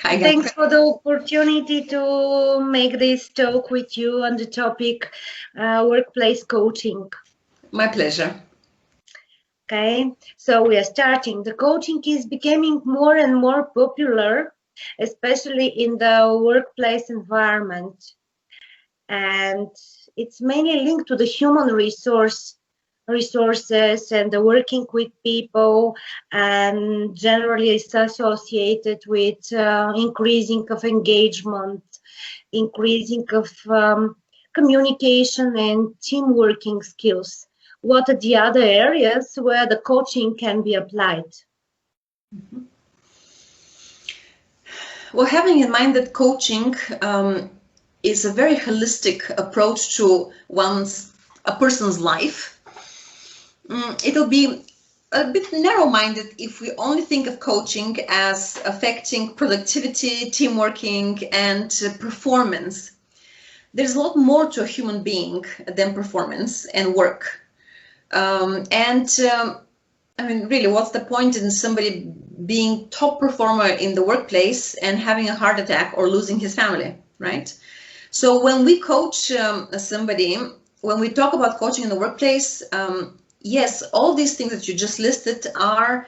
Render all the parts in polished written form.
Hi, Thanks Katrin. for the opportunity to make this talk with you on the topic workplace coaching. My pleasure. Okay, so we are starting. The coaching is becoming more and more popular, especially in the workplace environment. And it's mainly linked to the human resources and the working with people, and generally is associated with increasing of engagement, increasing of communication and team working skills. What are the other areas where the coaching can be applied? Well, having in mind that coaching is a very holistic approach to a person's life, it'll be a bit narrow-minded if we only think of coaching as affecting productivity, team working, and performance. There's a lot more to a human being than performance and work. I mean, really, what's the point in somebody being top performer in the workplace and having a heart attack or losing his family, right? So when we coach somebody, when we talk about coaching in the workplace, yes, all these things that you just listed are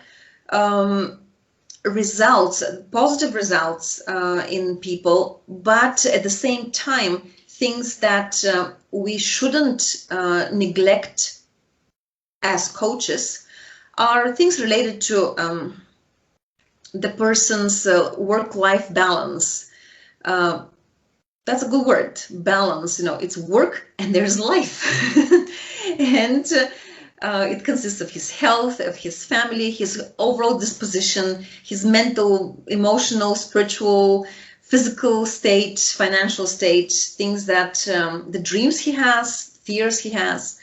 results, positive results in people, but at the same time, things that we shouldn't neglect as coaches are things related to the person's work-life balance. That's a good word, balance. You know, it's work and there's life. And it consists of his health, of his family, his overall disposition, his mental, emotional, spiritual, physical state, financial state, things that the dreams he has, fears he has.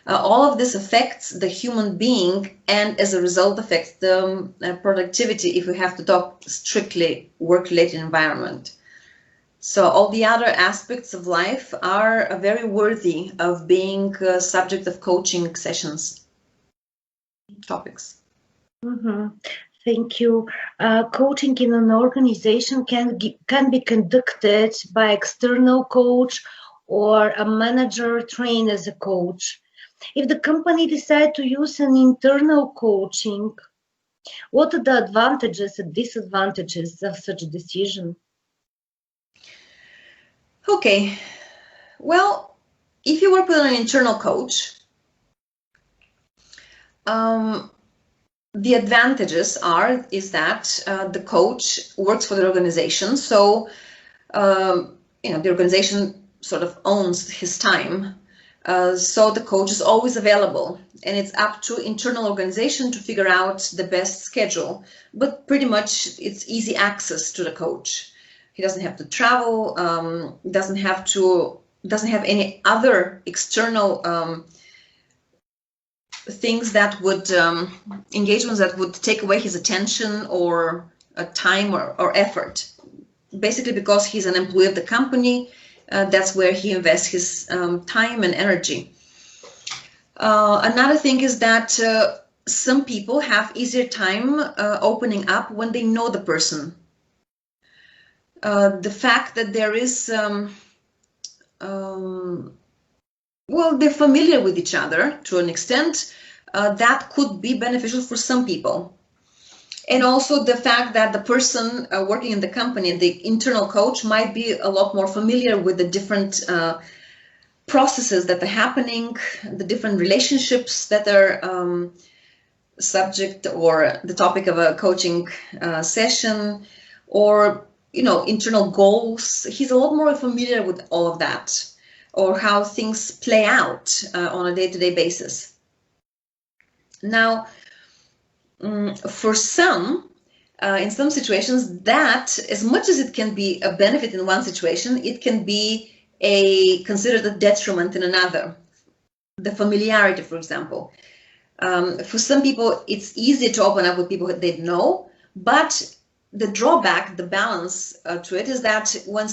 All of this affects the human being, and as a result affects the productivity if we have to talk strictly work-related environment. So all the other aspects of life are very worthy of being subject of coaching sessions, topics. Thank you. Coaching in an organization can be conducted by external coach or a manager trained as a coach. If the company decide to use an internal coaching, what are the advantages and disadvantages of such a decision? Okay, well, if you work with an internal coach, the advantages is that the coach works for the organization, so the organization sort of owns his time. So the coach is always available, and it's up to internal organization to figure out the best schedule. But pretty much it's easy access to the coach. He doesn't have to travel, doesn't have any other external things that would engagements that would take away his attention or time or effort. Basically, because he's an employee of the company, that's where he invests his time and energy. Another thing is that some people have easier time opening up when they know the person. The fact that there is, they're familiar with each other to an extent, that could be beneficial for some people. And also the fact that the person working in the company, the internal coach, might be a lot more familiar with the different processes that are happening, the different relationships that are subject or the topic of a coaching session, or internal goals. He's a lot more familiar with all of that, or how things play out on a day-to-day basis. Now, for some, in some situations, that as much as it can be a benefit in one situation, it can be considered a detriment in another. The familiarity, for example. For some people, it's easier to open up with people that they know, but the drawback, the balance to it is that when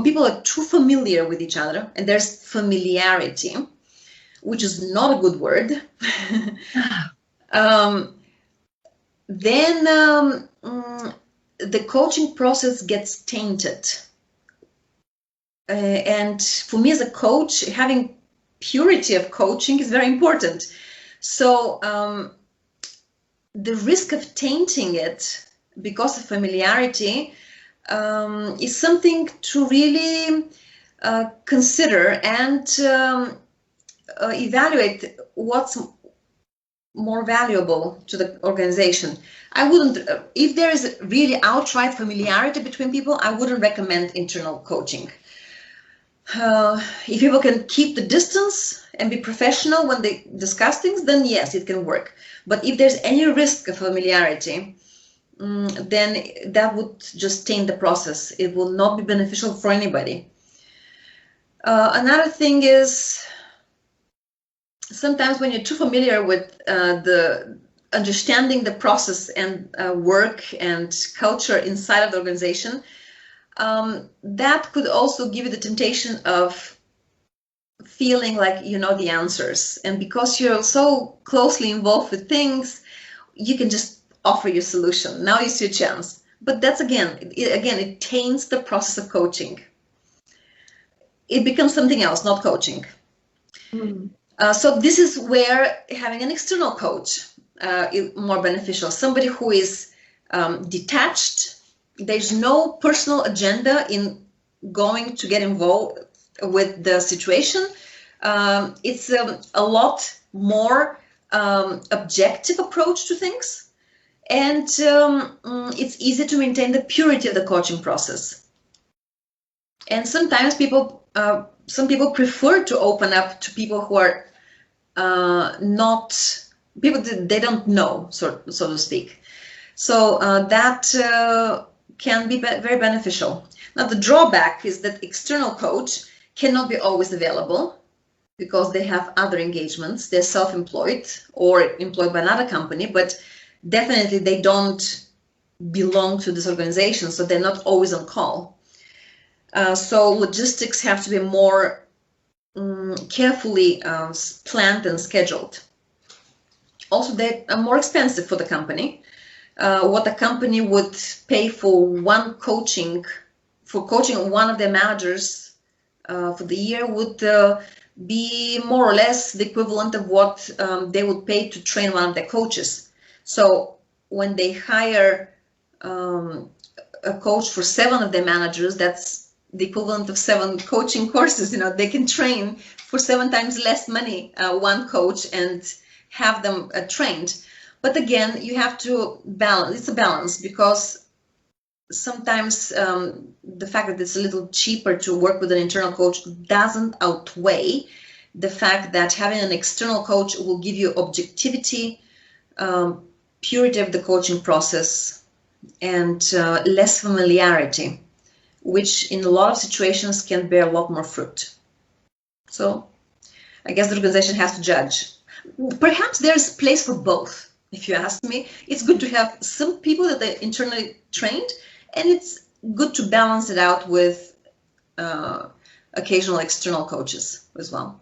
people are too familiar with each other, and there's familiarity, which is not a good word, then the coaching process gets tainted. And for me as a coach, having purity of coaching is very important. So the risk of tainting it because of familiarity is something to really consider and evaluate what's more valuable to the organization. I wouldn't, if there is really outright familiarity between people, I wouldn't recommend internal coaching. If people can keep the distance and be professional when they discuss things, then yes, it can work. But if there's any risk of familiarity, then that would just taint the process. It will not be beneficial for anybody. Another thing is, sometimes when you're too familiar with the understanding the process and work and culture inside of the organization, that could also give you the temptation of feeling like you know the answers. And because you're so closely involved with things, you can just offer your solution. Now is your chance. But that's it taints the process of coaching. It becomes something else, not coaching. So this is where having an external coach is more beneficial. Somebody who is detached. There's no personal agenda in going to get involved with the situation. It's a lot more objective approach to things, and it's easy to maintain the purity of the coaching process. And sometimes some people prefer to open up to people who are not people that they don't know, so to speak. So that can be very beneficial. Now, the drawback is that external coach cannot be always available because they have other engagements. They're self-employed or employed by another company, but definitely they don't belong to this organization, so they're not always on call. So logistics have to be more carefully planned and scheduled. Also, they are more expensive for the company. What the company would pay for coaching one of their managers for the year would be more or less the equivalent of what they would pay to train one of their coaches. So when they hire a coach for 7 of their managers, that's the equivalent of 7 coaching courses. They can train for 7 times less money, one coach, and have them trained. But again, you have to balance. It's a balance, because sometimes the fact that it's a little cheaper to work with an internal coach doesn't outweigh the fact that having an external coach will give you objectivity, purity of the coaching process, and less familiarity, which in a lot of situations can bear a lot more fruit. So I guess the organization has to judge. Perhaps there's place for both. If you ask me, it's good to have some people that are internally trained, and it's good to balance it out with occasional external coaches as well.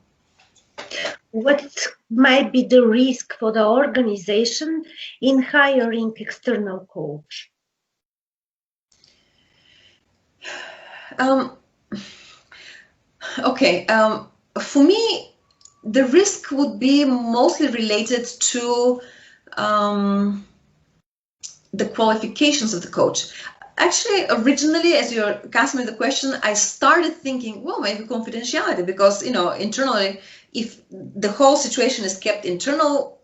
What might be the risk for the organization in hiring external coach? For me, the risk would be mostly related to the qualifications of the coach. Actually, originally, as you're asking me the question, I started thinking, well, maybe confidentiality, because, internally, if the whole situation is kept internal,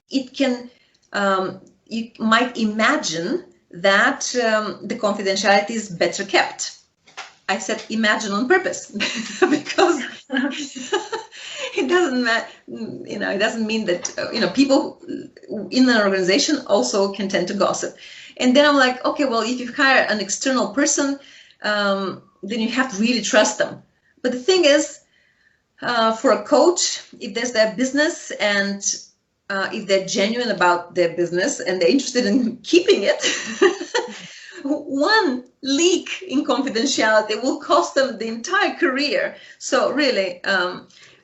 it can, you might imagine that the confidentiality is better kept. I said imagine on purpose because it doesn't matter, it doesn't mean that, people in an organization also can tend to gossip. And then I'm like, okay, well, if you hire an external person, then you have to really trust them. But the thing is, for a coach, if there's their business and if they're genuine about their business and they're interested in keeping it, one leak in confidentiality will cost them the entire career. So really,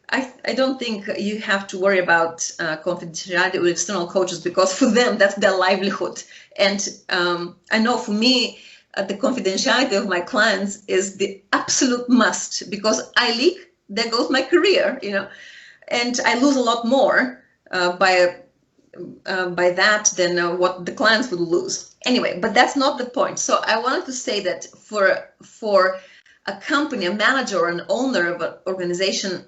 I don't think you have to worry about confidentiality with external coaches, because for them, that's their livelihood. And I know for me, the confidentiality of my clients is the absolute must, because I leak, there goes my career, you know, and I lose a lot more by that than what the clients would lose. Anyway, but that's not the point. So I wanted to say that for a company, a manager or an owner of an organization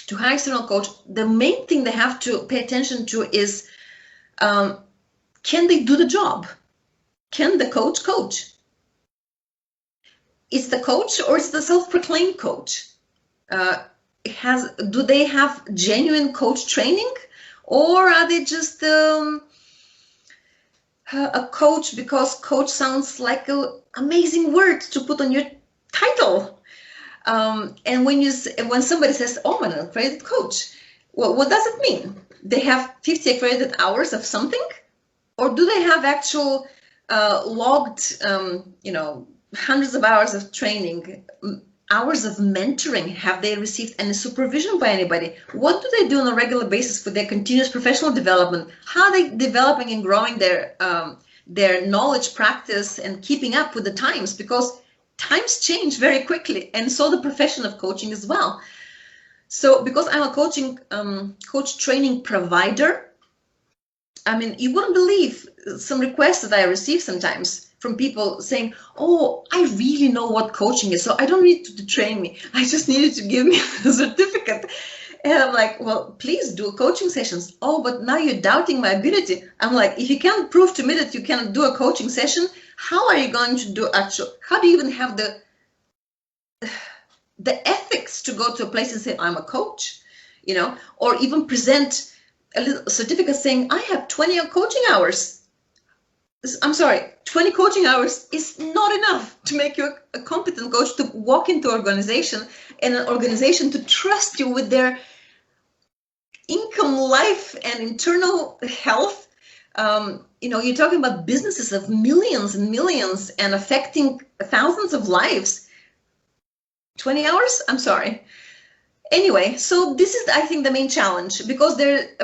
to hire external coach, the main thing they have to pay attention to is, can they do the job? Can the coach coach? Is the coach or is the self-proclaimed coach? Do they have genuine coach training, or are they just a coach because coach sounds like an amazing word to put on your title? And when somebody says, "Oh, I'm an accredited coach," well, what does it mean? They have 50 accredited hours of something, or do they have actual logged, hundreds of hours of training, hours of mentoring? Have they received any supervision by anybody? What do they do on a regular basis for their continuous professional development? How are they developing and growing their knowledge, practice, and keeping up with the times? Because times change very quickly, and so the profession of coaching as well. So because I'm a coach training provider, I mean, you wouldn't believe some requests that I receive sometimes from people saying, "Oh, I really know what coaching is, so I don't need to train me. I just needed to give me a certificate." And I'm like, "Well, please do coaching sessions." "Oh, but now you're doubting my ability." I'm like, if you can't prove to me that you can do a coaching session, how are you going to do how do you even have the ethics to go to a place and say, "I'm a coach," or even present a little certificate saying, "I have 20 coaching hours." I'm sorry, 20 coaching hours is not enough to make you a competent coach to walk into an organization, and an organization to trust you with their income, life, and internal health. You're talking about businesses of millions and millions and affecting thousands of lives. 20 hours? I'm sorry. Anyway, so this is, I think, the main challenge, because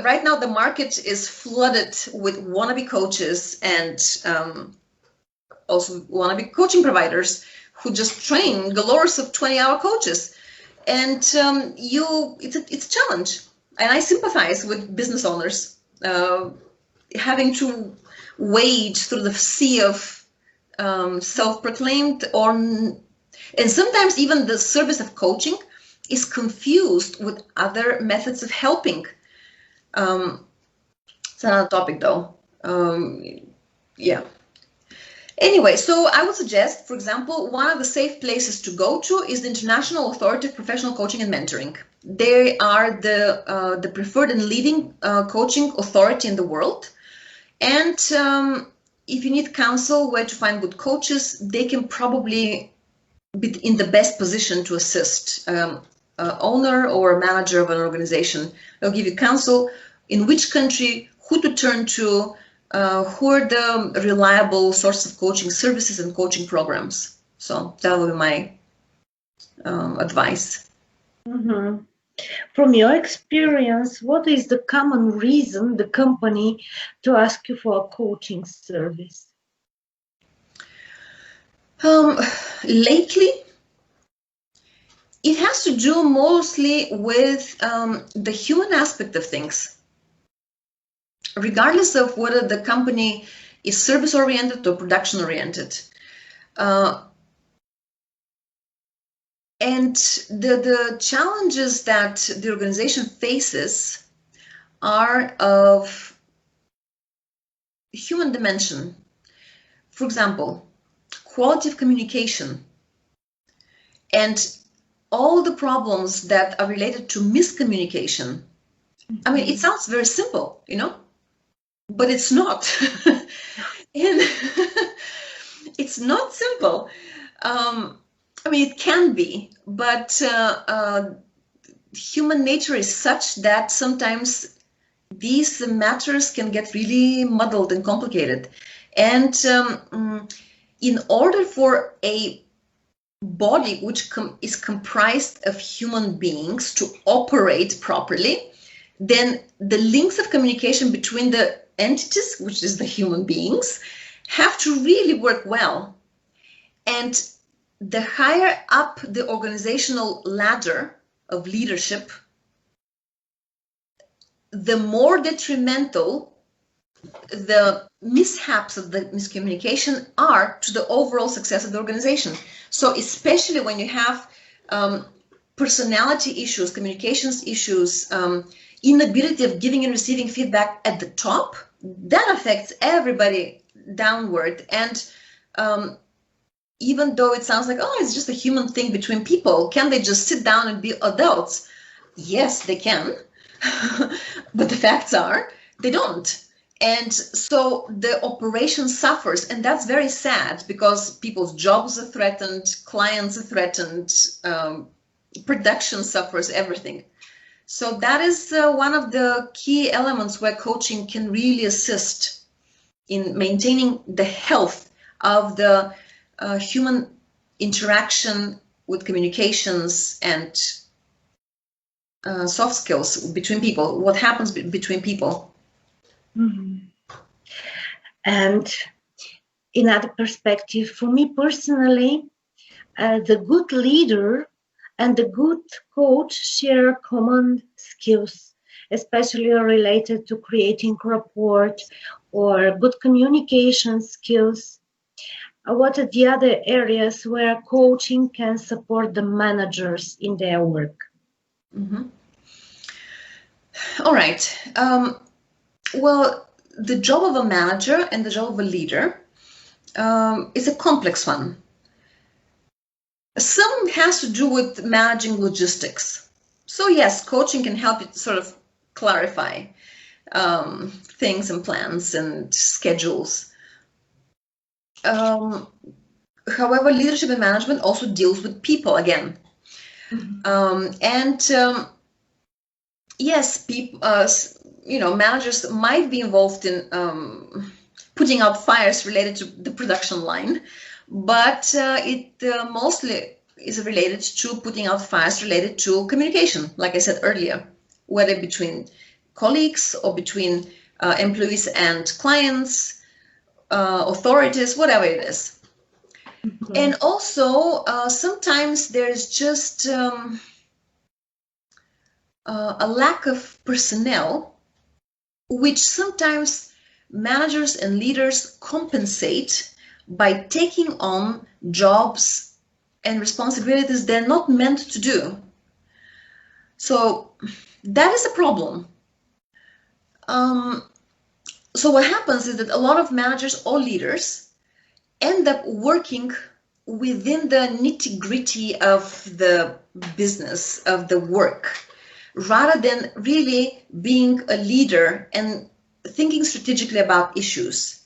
right now the market is flooded with wannabe coaches and also wannabe coaching providers who just train galores of 20-hour coaches, and it's a challenge. And I sympathize with business owners having to wade through the sea of self-proclaimed, and sometimes even the service of coaching is confused with other methods of helping. It's another topic, though. Yeah. Anyway, so I would suggest, for example, one of the safe places to go to is the International Authority of Professional Coaching and Mentoring. They are the preferred and leading coaching authority in the world. And if you need counsel where to find good coaches, they can probably be in the best position to assist owner or manager of an organization. They'll give you counsel in which country, who to turn to, who are the reliable sources of coaching services and coaching programs. So that would be my advice. Mm-hmm. From your experience, what is the common reason the company to ask you for a coaching service? Lately, it has to do mostly with the human aspect of things. Regardless of whether the company is service-oriented or production-oriented. And the challenges that the organization faces are of human dimension. For example, quality of communication and all the problems that are related to miscommunication. I mean, it sounds very simple, but it's not. And it's not simple. I mean, it can be, but human nature is such that sometimes these matters can get really muddled and complicated. And in order for a body which is comprised of human beings to operate properly, then the links of communication between the entities, which is the human beings, have to really work well. And the higher up the organizational ladder of leadership, the more detrimental the mishaps of the miscommunication are to the overall success of the organization. So especially when you have personality issues, communications issues, inability of giving and receiving feedback at the top, that affects everybody downward. And even though it sounds like, oh, it's just a human thing between people, can they just sit down and be adults? Yes, they can. But the facts are they don't. And so the operation suffers, and that's very sad because people's jobs are threatened, clients are threatened, production suffers, everything. So that is one of the key elements where coaching can really assist in maintaining the health of the human interaction with communications and soft skills between people, what happens between people. Mm-hmm. And in other perspective, for me personally, the good leader and the good coach share common skills, especially related to creating rapport or good communication skills. What are the other areas where coaching can support the managers in their work? Mm-hmm. All right. Well, the job of a manager and the job of a leader is a complex one. Some has to do with managing logistics. So yes, coaching can help you sort of clarify things and plans and schedules. However, leadership and management also deals with people again. Mm-hmm. Yes, people, managers might be involved in putting out fires related to the production line, but it mostly is related to putting out fires related to communication, like I said earlier, whether between colleagues or between employees and clients, authorities, whatever it is. Mm-hmm. And also, sometimes there's just a lack of personnel, which sometimes managers and leaders compensate by taking on jobs and responsibilities they're not meant to do. So that is a problem. So what happens is that a lot of managers or leaders end up working within the nitty-gritty of the business, of the work, rather than really being a leader and thinking strategically about issues,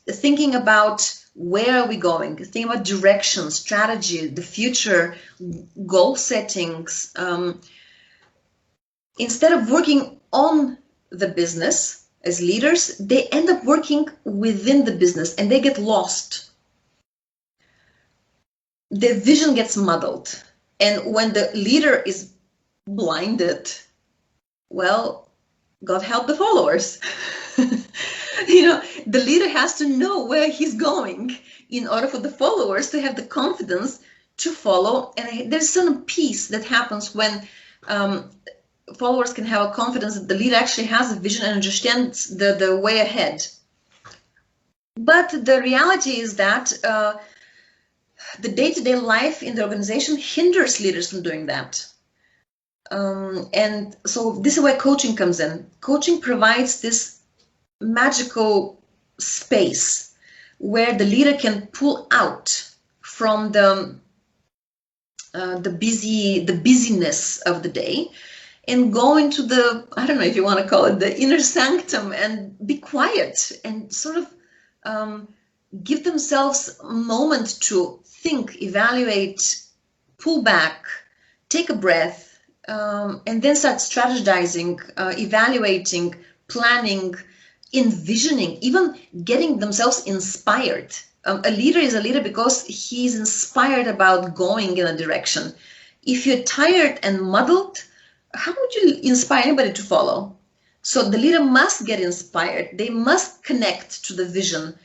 thinking about where are we going, thinking about direction, strategy, the future, goal settings. Instead of working on the business as leaders, they end up working within the business and they get lost. Their vision gets muddled. And when the leader is blinded, well, God help the followers. The leader has to know where he's going in order for the followers to have the confidence to follow. And there's some peace that happens when followers can have a confidence that the leader actually has a vision and understands the way ahead. But the reality is that the day-to-day life in the organization hinders leaders from doing that. And so this is where coaching comes in. Coaching provides this magical space where the leader can pull out from the busyness of the day and go into the, I don't know if you want to call it the inner sanctum, and be quiet and sort of give themselves a moment to think, evaluate, pull back, take a breath, and then start strategizing, evaluating, planning, envisioning, even getting themselves inspired A leader is a leader because he's inspired about going in a direction. If you're tired and muddled, how would you inspire anybody to follow? So the leader must get inspired. They must connect to the vision,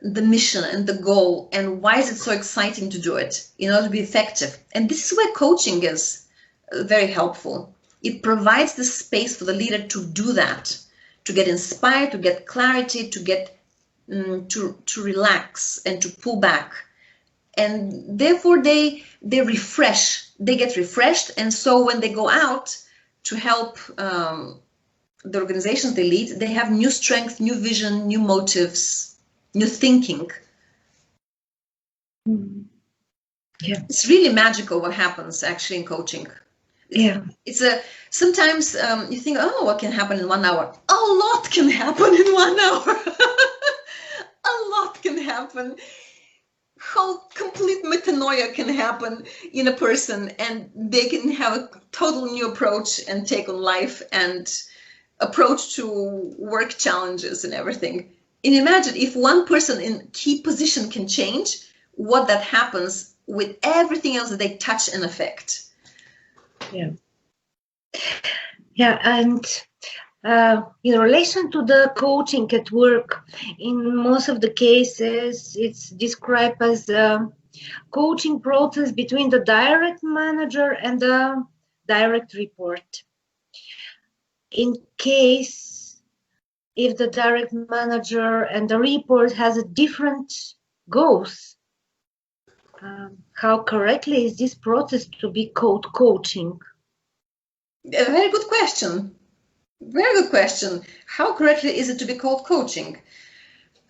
the mission, and the goal, and why is it so exciting to do it in order to be effective. And this is where coaching is very helpful. It provides the space for the leader to do that, to get inspired, to get clarity, to get to relax and to pull back, and therefore they refresh, they get refreshed, and so when they go out to help the organizations they lead, they have new strength, new vision, new motives, new thinking. Yeah, it's really magical what happens actually in coaching. It's a sometimes you think, oh, what can happen in 1 hour? A lot can happen in 1 hour. A lot can happen. Whole complete metanoia can happen in a person, and they can have a total new approach and take on life and approach to work challenges and everything. And imagine if one person in key position can change, what that happens with everything else that they touch and affect. And in relation to the coaching at work, in most of the cases, it's described as a coaching process between the direct manager and the direct report. In case if the direct manager and the report has a different goals, how correctly is this process to be called coaching? A very good question. Very good question. How correctly is it to be called coaching?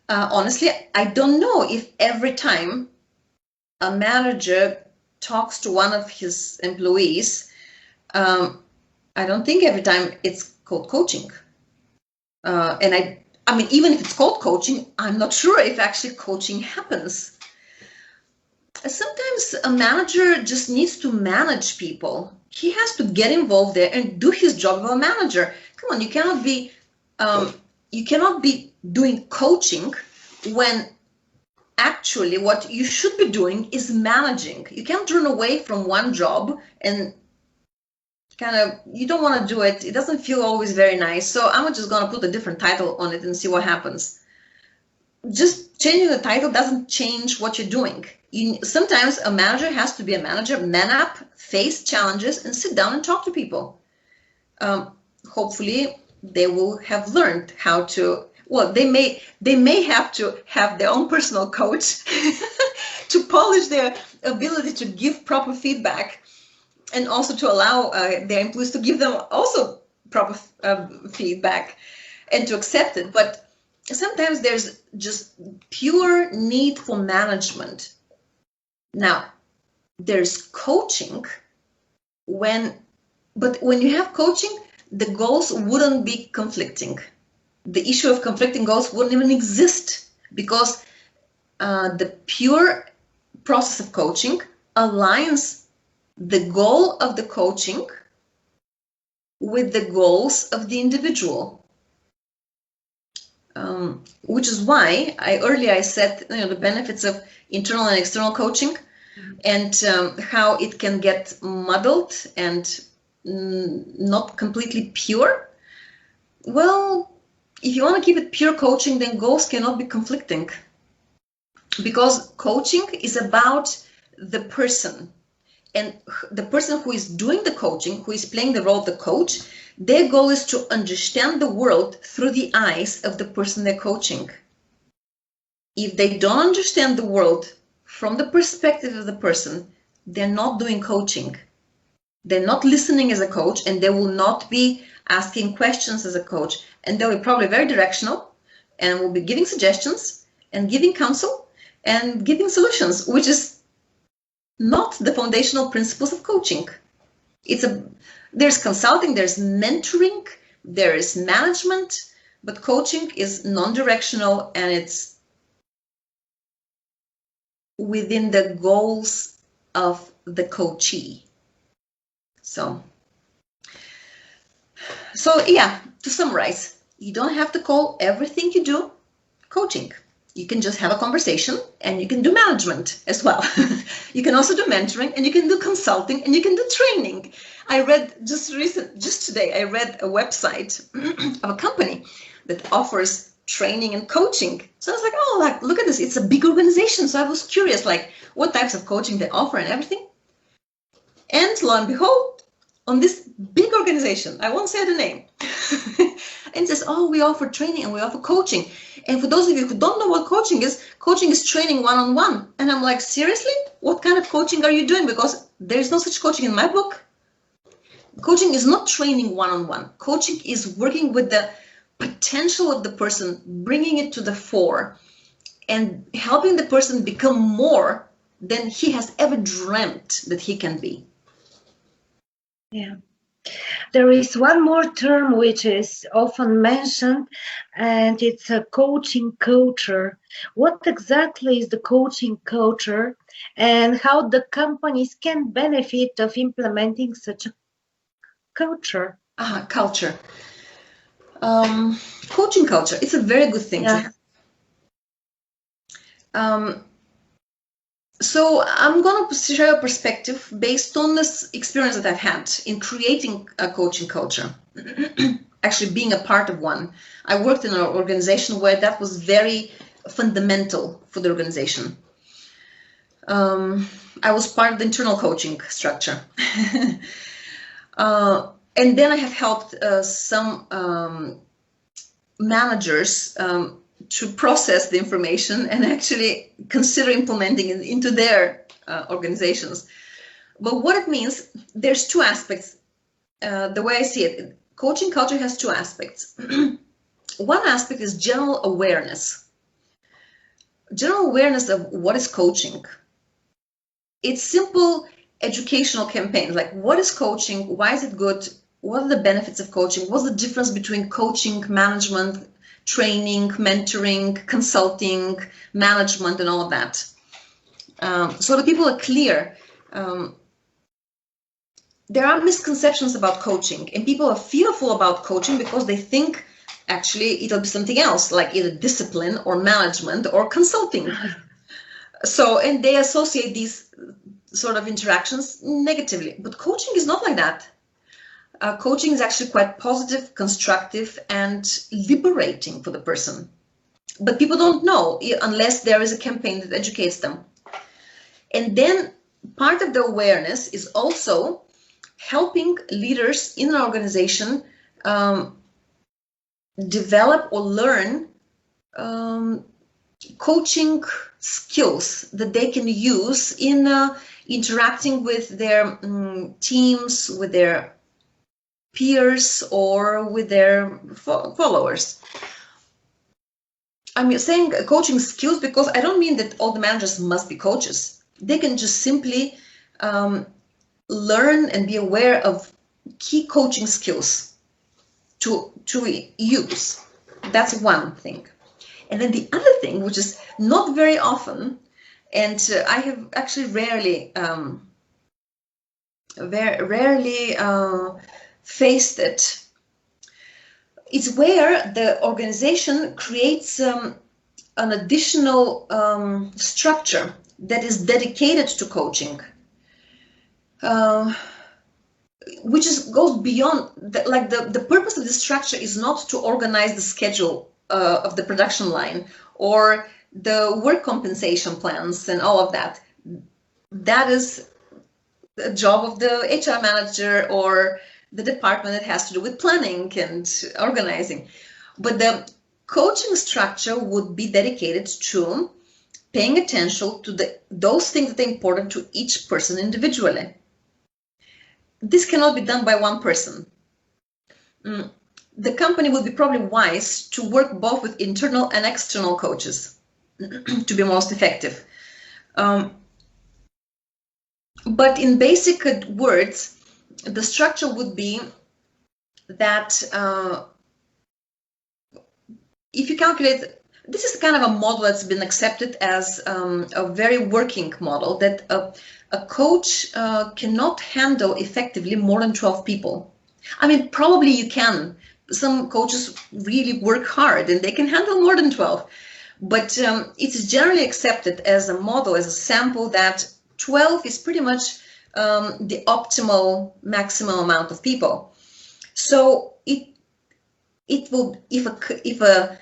Honestly, I don't know if every time a manager talks to one of his employees, I don't think every time it's called coaching. And I mean, even if it's called coaching, I'm not sure if actually coaching happens. Sometimes a manager just needs to manage people. He has to get involved there and do his job of a manager. Come on, you cannot be doing coaching when actually what you should be doing is managing. You can't run away from one job and you don't want to do it. It doesn't feel always very nice. So I'm just going to put a different title on it and see what happens. Just changing the title doesn't change what you're doing. Sometimes a manager has to be a manager, man up, face challenges, and sit down and talk to people. Hopefully, they will have learned how to. Well, they may have to have their own personal coach to polish their ability to give proper feedback, and also to allow their employees to give them also proper feedback and to accept it. But sometimes there's just pure need for management. Now, there's coaching but when you have coaching, the goals wouldn't be conflicting. The issue of conflicting goals wouldn't even exist, because the pure process of coaching aligns the goal of the coaching with the goals of the individual. Which is why earlier I said, the benefits of internal and external coaching, and how it can get muddled and not completely pure. Well, if you want to keep it pure coaching, then goals cannot be conflicting, because coaching is about the person, and the person who is doing the coaching, who is playing the role of the coach, their goal is to understand the world through the eyes of the person they're coaching. If they don't understand the world from the perspective of the person, they're not doing coaching. They're not listening as a coach, and they will not be asking questions as a coach. And they'll be probably very directional, and will be giving suggestions and giving counsel and giving solutions, which is not the foundational principles of coaching. There's consulting, there's mentoring, there is management, but coaching is non-directional, and it's within the goals of the coachee. So yeah, to summarize, you don't have to call everything you do coaching. You can just have a conversation, and you can do management as well. You can also do mentoring, and you can do consulting, and you can do training. I read just today, I read a website of a company that offers training and coaching. So I was like, oh, like, look at this. It's a big organization. So I was curious, like, what types of coaching they offer and everything. And lo and behold, on this big organization, I won't say the name, and says, oh, we offer training and we offer coaching. And for those of you who don't know what coaching is training one-on-one. And I'm like, seriously? What kind of coaching are you doing? Because there is no such coaching in my book. Coaching is not training one-on-one. Coaching is working with the potential of the person, bringing it to the fore, and helping the person become more than he has ever dreamt that he can be. Yeah. There is one more term which is often mentioned, and it's a coaching culture. What exactly is the coaching culture, and how the companies can benefit of implementing such a culture? Culture. Coaching culture. It's a very good thing to have. So I'm going to share a perspective based on this experience that I've had in creating a coaching culture, actually being a part of one. I worked in an organization where that was very fundamental for the organization. I was part of the internal coaching structure. And then I have helped some managers to process the information and actually consider implementing it into their organizations. But what it means, there's two aspects. The way I see it, coaching culture has two aspects. One aspect is general awareness. General awareness of what is coaching. It's simple educational campaigns, like what is coaching, why is it good, what are the benefits of coaching, what's the difference between coaching, management, training, mentoring, consulting, management, and all of that. So the people are clear. There are misconceptions about coaching, and people are fearful about coaching because they think actually it'll be something else, like either discipline or management or consulting. So, and they associate these sort of interactions negatively, but coaching is not like that. Coaching is actually quite positive, constructive, and liberating for the person. But people don't know unless there is a campaign that educates them. And then part of the awareness is also helping leaders in an organization develop or learn coaching skills that they can use in interacting with their teams, with their peers, or with their followers. I'm saying coaching skills because I don't mean that all the managers must be coaches. They can just simply learn and be aware of key coaching skills to use. That's one thing. And then the other thing, which is not very often, and I have actually rarely faced it, it's where the organization creates an additional structure that is dedicated to coaching, which goes beyond, the purpose of this structure is not to organize the schedule of the production line or the work compensation plans and all of that. That is the job of the HR manager or the department that has to do with planning and organizing. But the coaching structure would be dedicated to paying attention to those things that are important to each person individually. This cannot be done by one person. The company would be probably wise to work both with internal and external coaches to be most effective. But in basic words, the structure would be that if you calculate, this is kind of a model that's been accepted as a very working model, that a coach cannot handle effectively more than 12 people. I mean, probably you can. Some coaches really work hard and they can handle more than 12. But it's generally accepted as a model, as a sample, that 12 is pretty much the optimal maximum amount of people. So it will, if a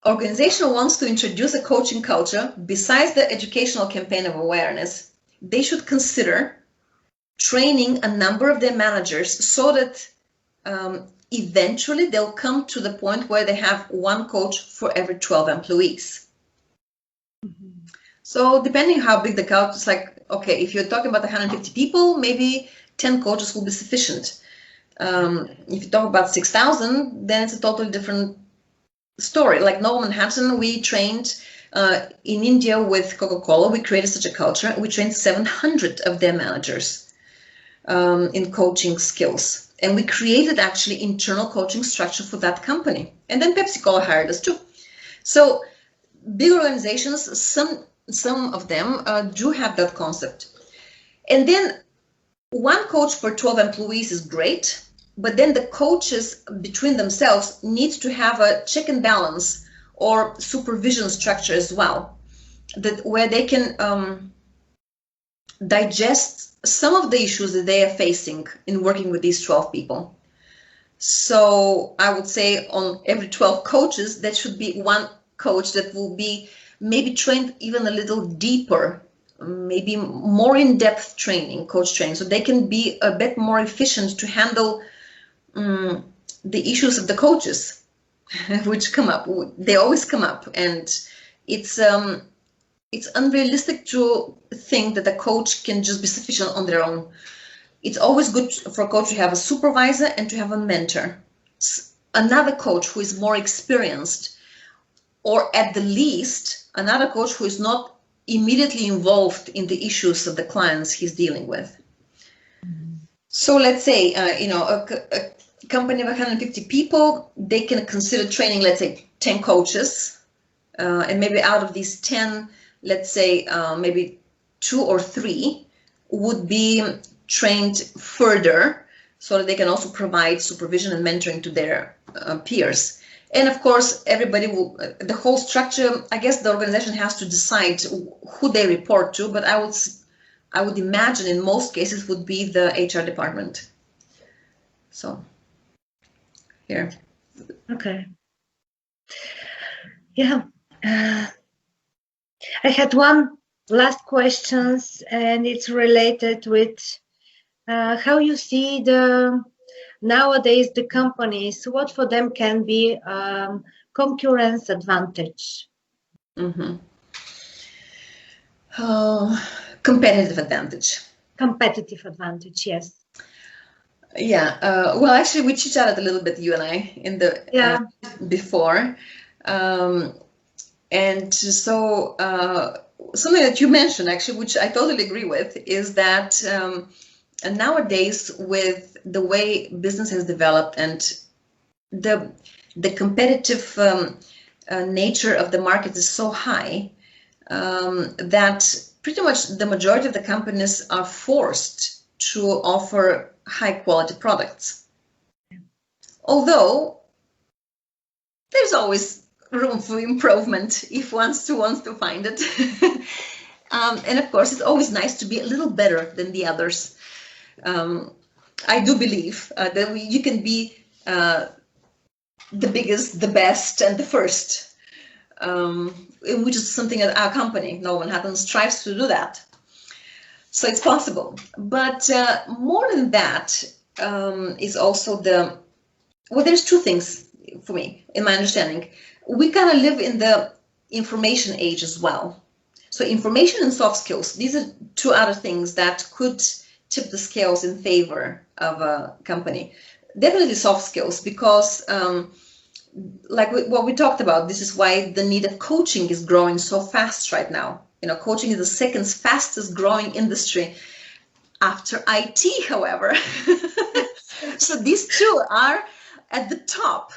organization wants to introduce a coaching culture, besides the educational campaign of awareness, they should consider training a number of their managers so that eventually they'll come to the point where they have one coach for every 12 employees. Mm-hmm. So depending how big the culture is, like, okay, if you're talking about 150 people, maybe 10 coaches will be sufficient. If you talk about 6,000, then it's a totally different story. Like Noble Manhattan, we trained in India with Coca-Cola. We created such a culture. We trained 700 of their managers in coaching skills. And we created actually internal coaching structure for that company. And then Pepsi-Cola hired us too. So big organizations, some of them do have that concept. And then one coach for 12 employees is great, but then the coaches between themselves need to have a check and balance or supervision structure as well, that where they can digest some of the issues that they are facing in working with these 12 people. So I would say on every 12 coaches, there should be one coach that will be maybe trained even a little deeper, maybe more in-depth training, coach training, so they can be a bit more efficient to handle the issues of the coaches, which come up. They always come up, and it's unrealistic to think that a coach can just be sufficient on their own. It's always good for a coach to have a supervisor and to have a mentor, another coach who is more experienced, or at the least another coach who is not immediately involved in the issues of the clients he's dealing with. Mm-hmm. So let's say a company of 150 people, they can consider training, let's say, 10 coaches, and maybe out of these 10, let's say maybe 2 or 3 would be trained further so that they can also provide supervision and mentoring to their peers. And of course, everybody will, the whole structure, I guess the organization has to decide who they report to, but I would imagine in most cases would be the HR department. So here. Okay. Yeah. I had one last questions, and it's related with how you see nowadays the companies, what for them can be concurrence advantage? Mm-hmm. Competitive advantage. Competitive advantage, yes. Yeah. Well, actually, we chit-chatted a little bit, you and I, in the before, and so something that you mentioned, actually, which I totally agree with, is that nowadays, with the way business has developed and the competitive nature of the market is so high that pretty much the majority of the companies are forced to offer high quality products. Although there's always room for improvement if one wants to find it. And of course, it's always nice to be a little better than the others. I do believe that you can be the biggest, the best, and the first, which is something that our company, Noble Manhattan, strives to do that. So it's possible. But more than that is also there's two things for me, in my understanding. We kind of live in the information age as well. So information and soft skills, these are two other things that could tip the scales in favor of a company. Definitely soft skills, because like what we talked about, this is why the need of coaching is growing so fast right now. Coaching is the second fastest growing industry after IT, however. So these two are at the top,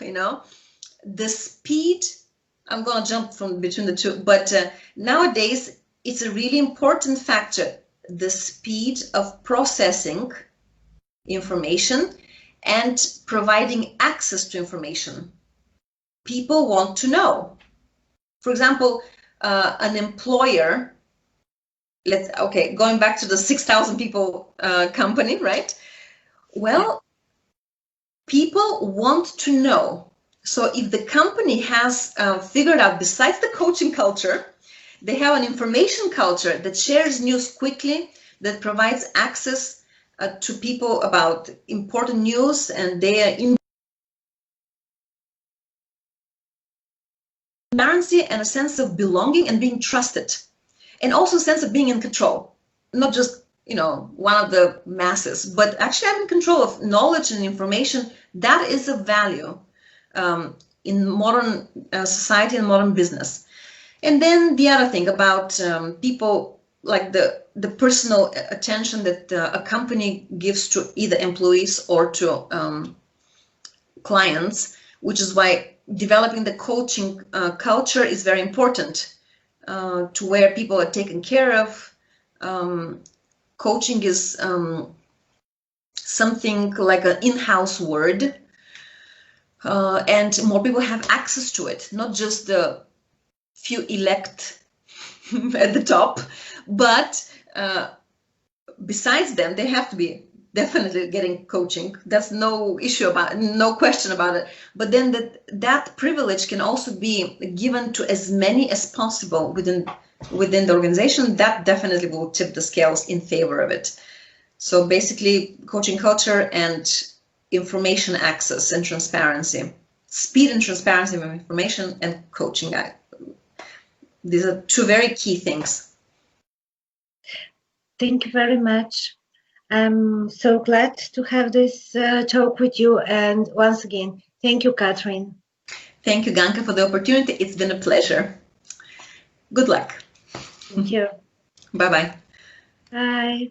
the speed. I'm going to jump from between the two, but nowadays it's a really important factor, the speed of processing information and providing access to information. People want to know. For example, an employer, going back to the 6,000 people company, right? Well, people want to know. So if the company has figured out, besides the coaching culture, they have an information culture that shares news quickly, that provides access to people about important news, and they are in transparency and a sense of belonging and being trusted, and also a sense of being in control, not just one of the masses, but actually having control of knowledge and information. That is a value in modern society and modern business. And then the other thing about people, like the personal attention that a company gives to either employees or to clients, which is why developing the coaching culture is very important, to where people are taken care of. Coaching is something like an in-house word, and more people have access to it, not just the few elect at the top, but besides them, they have to be definitely getting coaching. That's no question about it. But then that privilege can also be given to as many as possible within the organization. That definitely will tip the scales in favor of it. So basically, coaching culture and information access and transparency, speed and transparency of information, and coaching. These are two very key things. Thank you very much. I'm so glad to have this talk with you. And once again, thank you, Katrin. Thank you, Ganka, for the opportunity. It's been a pleasure. Good luck. Thank you. Bye-bye. Bye.